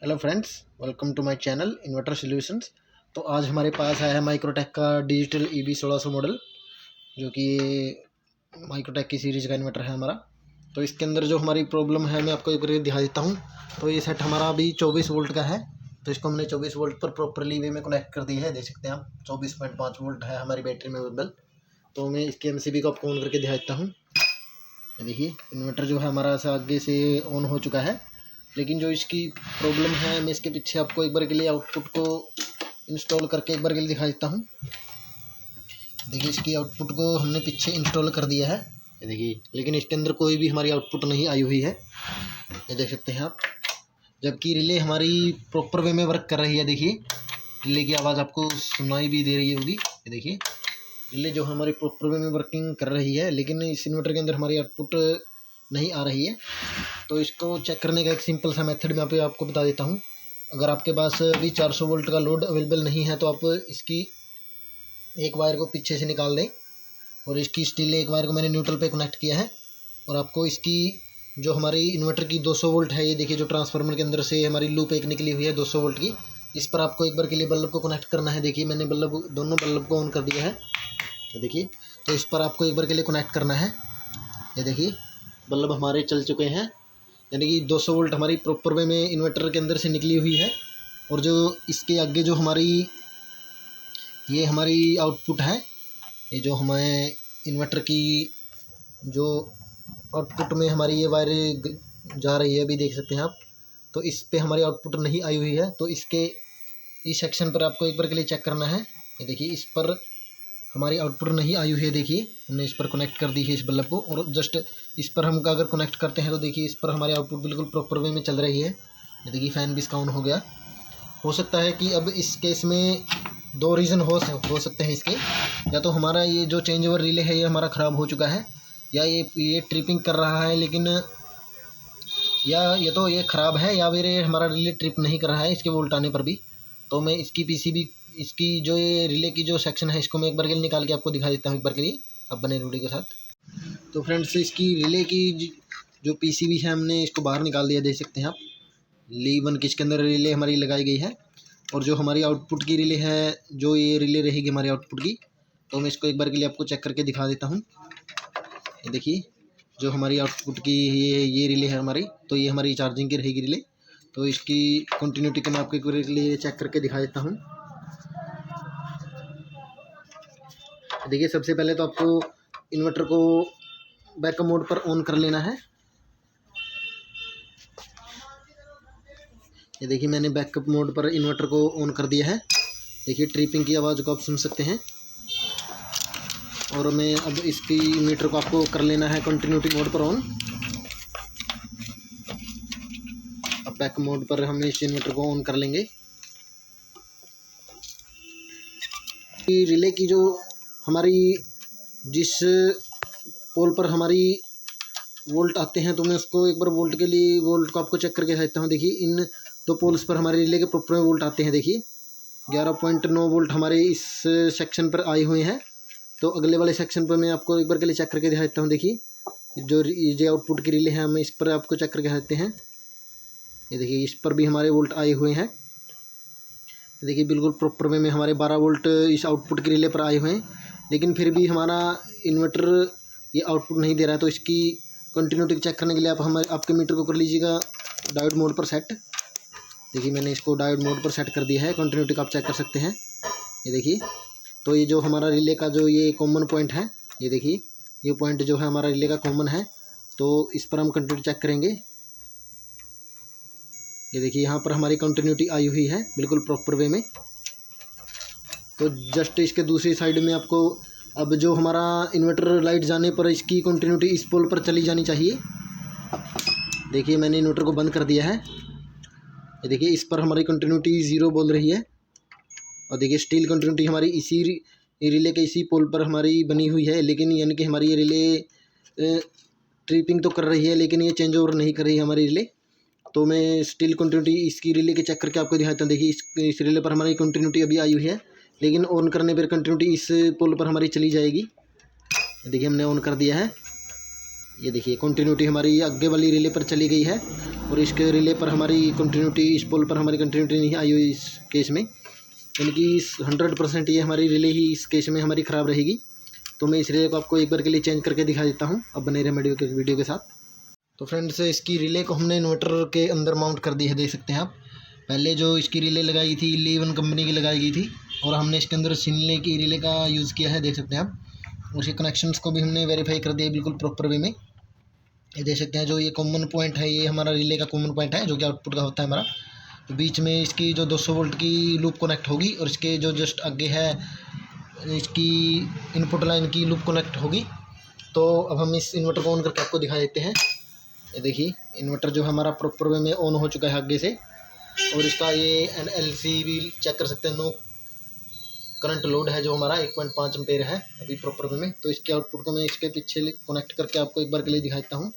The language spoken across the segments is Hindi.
Hello friends, welcome to my channel inverter solutions. तो आज हमारे पास आया है माइक्रोटेक का डिजिटल EB 1600 मॉडल, जो कि माइक्रोटेक की सीरीज़ का इन्वर्टर है हमारा। तो इसके अंदर जो हमारी प्रॉब्लम है मैं आपको एक बार दिखा देता हूँ। तो ये सेट हमारा अभी 24 वोल्ट का है। तो इसको हमने 24 वोल्ट पर प्रॉपरली वे में कनेक्ट कर दी है। देख सकते हैं आप 24.5 वोल्ट है हमारी बैटरी में अवेलेबल। तो मैं इसके MCB को आपको ऑन करके दिखा देता हूँ। देखिए इन्वर्टर जो है हमारा आगे से ऑन हो चुका है, लेकिन जो इसकी प्रॉब्लम है मैं इसके पीछे आपको एक बार के लिए आउटपुट को इंस्टॉल करके एक बार के लिए दिखा देता हूँ। देखिए इसकी आउटपुट को हमने पीछे इंस्टॉल कर दिया है, ये देखिए, लेकिन इसके अंदर कोई भी हमारी आउटपुट नहीं आई हुई है, ये देख सकते हैं आप। जबकि रिले हमारी प्रॉपर वे में वर्क कर रही है। देखिए रिले की आवाज़ आपको सुनाई भी दे रही होगी, ये देखिए रिले जो हमारी प्रॉपर वे में वर्किंग कर रही है, लेकिन इस इन्वर्टर के अंदर हमारी आउटपुट नहीं आ रही है। तो इसको चेक करने का एक सिंपल सा मेथड मैं पे आपको बता देता हूँ। अगर आपके पास भी 400 वोल्ट का लोड अवेलेबल नहीं है तो आप इसकी एक वायर को पीछे से निकाल दें, और इसकी स्टील एक वायर को मैंने न्यूट्रल पे कनेक्ट किया है। और आपको इसकी जो हमारी इन्वर्टर की 200 वोल्ट है, ये देखिए जो ट्रांसफार्मर के अंदर से हमारी लूप एक निकली हुई है 200 वोल्ट की, इस पर आपको एक बार के लिए बल्ब को कनेक्ट करना है। देखिए मैंने दोनों बल्ब को ऑन कर दिया है, ये देखिए। तो इस पर आपको एक बार के लिए कनेक्ट करना है, ये देखिए बल्ब हमारे चल चुके हैं, यानी कि 200 वोल्ट हमारी प्रॉपर वे में इन्वर्टर के अंदर से निकली हुई है। और जो इसके आगे जो ये हमारी आउटपुट है, ये जो हमें इन्वर्टर की जो आउटपुट में हमारी ये वायर जा रही है, अभी देख सकते हैं आप। तो इस पे हमारी आउटपुट नहीं आई हुई है, तो इस सेक्शन पर आपको एक बार के लिए चेक करना है। ये देखिए इस पर हमारी आउटपुट नहीं आई हुई है। देखिए हमने इस पर कनेक्ट कर दी है इस बल्ब को, और जस्ट इस पर हम अगर कनेक्ट करते हैं तो देखिए इस पर हमारी आउटपुट बिल्कुल प्रॉपर वे में चल रही है। ये देखिए फ़ैन भी इसका ऑन हो गया। हो सकता है कि अब इस केस में दो रीज़न हो सकते हैं इसके। या तो हमारा ये जो चेंज ओवर रिले है ये हमारा ख़राब हो चुका है, या ये ट्रिपिंग कर रहा है, लेकिन या ये तो ये ख़राब है, या फिर ये हमारा रिले ट्रिप नहीं कर रहा है इसके वोल्ट आने पर भी। तो मैं इसकी PCB, इसकी जो ये रिले की जो सेक्शन है, इसको मैं एक बार के लिए निकाल के आपको दिखा देता हूँ एक बार के लिए, अब बने वीडियो के साथ। तो फ्रेंड्स इसकी रिले की जो PCB है हमने इसको बाहर निकाल दिया, देख सकते हैं आप। ली1 किसके अंदर रिले हमारी लगाई गई है, और जो हमारी आउटपुट की रिले है, जो ये रिले रहेगी हमारी आउटपुट की, तो मैं इसको एक बार के लिए आपको चेक करके दिखा देता हूँ। ये देखिए जो हमारी आउटपुट की ये रिले है हमारी, तो ये हमारी चार्जिंग की रहेगी रिले। तो इसकी कंटिन्यूटी को मैं आपको एक बार के लिए चेक करके दिखा देता हूँ। देखिए सबसे पहले तो आपको इन्वर्टर को बैकअप मोड पर ऑन कर लेना है। ये देखिए मैंने बैकअप मोड पर इन्वर्टर को ऑन कर दिया है। देखिए ट्रिपिंग की आवाज़ को आप सुन सकते हैं। और मैं अब इसकी मीटर को आपको कर लेना है कंटिन्यूटी मोड पर ऑन। अब बैक मोड पर हम इस इन्वर्टर को ऑन कर लेंगे। रिले की जो हमारी जिस पोल पर हमारी वोल्ट आते हैं, तो मैं उसको एक बार वोल्ट के लिए वोल्ट को आपको चेक करके दिखाता हूँ। देखिए इन दो पोल्स पर हमारे रिले के प्रॉपर वोल्ट आते हैं। देखिए 11.9 वोल्ट हमारे इस सेक्शन पर आए हुए हैं। तो अगले वाले सेक्शन पर मैं आपको एक बार के लिए चेक करके दिखाता हूँ। देखिए जो ये आउटपुट की रिले हैं, हम इस पर आपको चेक करके दिखाते हैं। ये देखिए इस पर भी हमारे वोल्ट आए हुए हैं। देखिए बिल्कुल प्रॉपर वे में हमारे 12 वोल्ट इस आउटपुट के रिले पर आए हुए हैं, लेकिन फिर भी हमारा इन्वर्टर ये आउटपुट नहीं दे रहा है। तो इसकी कंटिन्यूटी चेक करने के लिए आपके मीटर को कर लीजिएगा डायोड मोड पर सेट। देखिए मैंने इसको डायोड मोड पर सेट कर दिया है, कंटिन्यूटी का आप चेक कर सकते हैं। ये देखिए तो ये जो हमारा रिले का जो ये कॉमन पॉइंट है, ये देखिए ये पॉइंट जो है हमारा रिले का कॉमन है, तो इस पर हम कंटिन्यूटी चेक करेंगे। ये देखिए यहाँ पर हमारी कंटिन्यूटी आई हुई है बिल्कुल प्रॉपर वे में। तो जस्ट इसके दूसरी साइड में आपको अब जो हमारा इन्वर्टर लाइट जाने पर इसकी कंटिन्यूटी इस पोल पर चली जानी चाहिए। देखिए मैंने इन्वर्टर को बंद कर दिया है। ये देखिए इस पर हमारी कंटिन्यूटी 0 बोल रही है, और देखिए स्टील कंटिन्यूटी हमारी इसी रिले के इसी पोल पर हमारी बनी हुई है, लेकिन यानी कि हमारी ये रिले ट्रिपिंग तो कर रही है, लेकिन ये चेंज ओवर नहीं कर रही है हमारी रिले। तो मैं स्टील कंटिन्यूटी इसकी रिले के चेक करके आपको दिखाता हूँ। देखिए इस रिले पर हमारी कंटिन्यूटी अभी आई हुई है, लेकिन ऑन करने पर कंटिन्यूटी इस पोल पर हमारी चली जाएगी। देखिए हमने ऑन कर दिया है। ये देखिए कंटिन्यूटी हमारी आगे वाली रिले पर चली गई है और इसके रिले पर हमारी कंटिन्यूटी, इस पोल पर हमारी कंटिन्यूटी नहीं आई हुई इस केस में, यानी कि 100% ये हमारी रिले ही इस केस में हमारी ख़राब रहेगी। तो मैं इस रिले को आपको एक बार के लिए चेंज करके दिखा देता हूँ। अब बने रहे वीडियो के साथ। तो फ्रेंड्स, इसकी रिले को हमने इन्वर्टर के अंदर माउंट कर दी है, देख सकते हैं आप। पहले जो इसकी रिले लगाई थी Li-1 कंपनी की लगाई गई थी और हमने इसके अंदर सिनले की रिले का यूज़ किया है, देख सकते हैं आप। उसके कनेक्शंस को भी हमने वेरीफाई कर दिया बिल्कुल प्रॉपर वे में। ये देख सकते हैं जो ये कॉमन पॉइंट है, ये हमारा रिले का कॉमन पॉइंट है जो कि आउटपुट का होता है हमारा। तो बीच में इसकी जो 200 वोल्ट की लूप कनेक्ट होगी और इसके जो जस्ट आगे है इसकी इनपुट लाइन की लूप कनेक्ट होगी। तो अब हम इस इन्वर्टर को ऑन करके आपको दिखा देते हैं। ये देखिए इन्वर्टर जो हमारा प्रॉपर वे में ऑन हो चुका है आगे से, और इसका ये NLC भी चेक कर सकते हैं। नो करंट लोड है जो हमारा 1.5 एम्पेयर है अभी प्रॉपर वे में। तो इसके आउटपुट को मैं इसके पीछे कनेक्ट करके आपको एक बार के लिए दिखाता हूँ।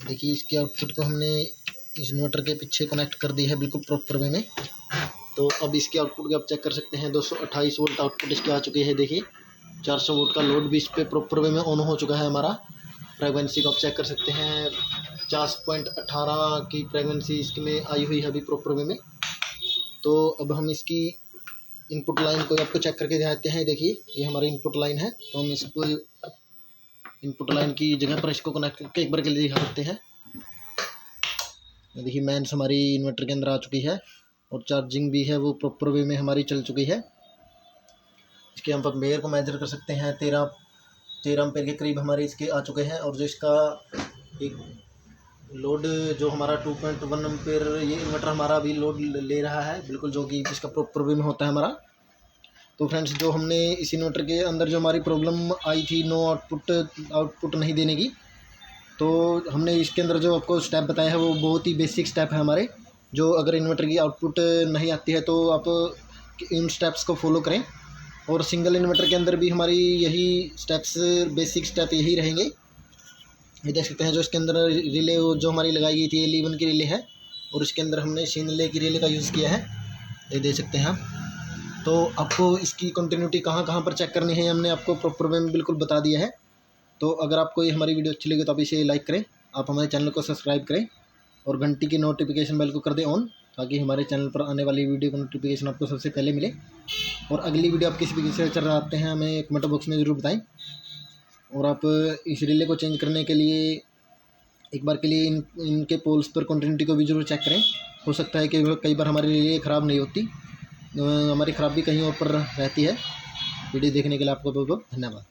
देखिए इसके आउटपुट को हमने इस इन्वर्टर के पीछे कनेक्ट कर दी है बिल्कुल प्रॉपर वे में। तो अब इसके आउटपुट को आप चेक कर सकते हैं, 228 वोल्ट आउटपुट इसके आ चुके हैं। देखिए 400 वोल्ट का लोड भी इस पर प्रॉपर वे में ऑन हो चुका है हमारा। फ्रीक्वेंसी को आप चेक कर सकते हैं, 50.18 की फ्रीक्वेंसी इसकी में आई हुई है अभी प्रॉपर वे में। तो अब हम इसकी इनपुट लाइन को आपको चेक करके दिखाते हैं। देखिए ये हमारी इनपुट लाइन है, तो हम इसको इनपुट लाइन की जगह पर इसको कनेक्ट करके एक बार के लिए दिखा सकते हैं। देखिए मेंस हमारी इन्वर्टर के अंदर आ चुकी है और चार्जिंग भी है वो प्रॉपर वे में हमारी चल चुकी है। इसके हम एम्पेयर को मेजर कर सकते हैं, 13 एम्पेयर के करीब हमारे इसके आ चुके हैं। और जो इसका एक लोड जो हमारा 2.1 एम्पेयर ये इन्वर्टर हमारा अभी लोड ले रहा है बिल्कुल, जो कि इसका प्रॉपर वे में होता है हमारा। तो फ्रेंड्स, जो हमने इस इन्वर्टर के अंदर जो हमारी प्रॉब्लम आई थी नो आउटपुट नहीं देने की, तो हमने इसके अंदर जो आपको स्टेप बताया है वो बहुत ही बेसिक स्टेप है हमारे। जो अगर इन्वर्टर की आउटपुट नहीं आती है तो आप इन स्टेप्स को फॉलो करें। और सिंगल इन्वर्टर के अंदर भी हमारी यही स्टेप्स, बेसिक स्टेप यही रहेंगे। ये देख सकते हैं जो इसके अंदर रिले जो हमारी लगाई गई थी Li-1 की रिले है और इसके अंदर हमने सिनले की रिले का यूज़ किया है, ये देख सकते हैं आप। तो आपको इसकी कंटिन्यूटी कहाँ कहाँ पर चेक करनी है हमने आपको प्रॉपर वे में बिल्कुल बता दिया है। तो अगर आपको ये हमारी वीडियो अच्छी लगी तो आप इसे लाइक करें, आप हमारे चैनल को सब्सक्राइब करें और घंटी की नोटिफिकेशन बेल को कर दें ऑन, ताकि हमारे चैनल पर आने वाली वीडियो का नोटिफिकेशन आपको सबसे पहले मिले। और अगली वीडियो आप किस विषय से चल चाहते हैं हमें कमेंट बॉक्स में ज़रूर बताएं। और आप इस रिले को चेंज करने के लिए एक बार के लिए इनके पोल्स पर कंटिन्यूटी को भी जरूर चेक करें। हो सकता है कि कई बार हमारी रिले ख़राब नहीं होती, हमारी ख़राबी कहीं और पर रहती है। वीडियो देखने के लिए आपको बहुत बहुत धन्यवाद।